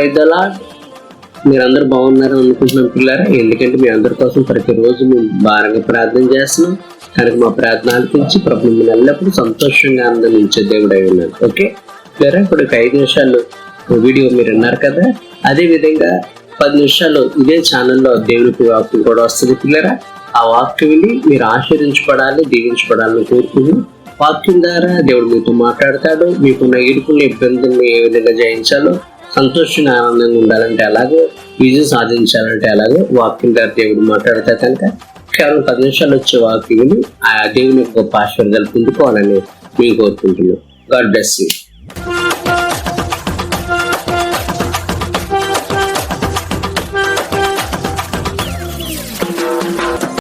Praise the lord. మీరందరూ బాగున్నారు అనుకుంటున్నాం పిల్లరా. ఎందుకంటే మీ అందరి కోసం ప్రతిరోజు మేము భారంగా ప్రార్థన చేస్తున్నాం కనుక మా ప్రార్థన ఆలకించి ప్రభు మిమ్మల్ని ఎల్లప్పుడూ సంతోషంగా ఆనందించే దేవుడు అయి ఉన్నాడు. ఓకే పిల్లరా, ఇప్పుడు 5 నిమిషాలు వీడియో మీరు విన్నారు కదా. అదే విధంగా 10 నిమిషాలు ఇదే ఛానల్లో దేవునికి వాక్యం కూడా వస్తుంది పిల్లరా. ఆ వాక్యం విని మీరు ఆశీర్వించబడాలి, దీవించబడాలని కోరుకుని వాక్యం ద్వారా దేవుడు మీతో మాట్లాడతాడు. మీకున్న ఇరుకున్న ఇబ్బందుల్ని ఏ విధంగా జయించాలో, సంతోషంగా ఆనందంగా ఉండాలంటే అలాగే, విజయం సాధించాలంటే అలాగే వాక్యం ద్వారా దేవుడు మాట్లాడతా కనుక కేవలం 10 నిమిషాలు వచ్చే వాక్యం విని ఆ దేవుని గొప్ప ఆశీర్వాదాలు పొందుకోవాలని మేము కోరుకుంటున్నాం. God bless you.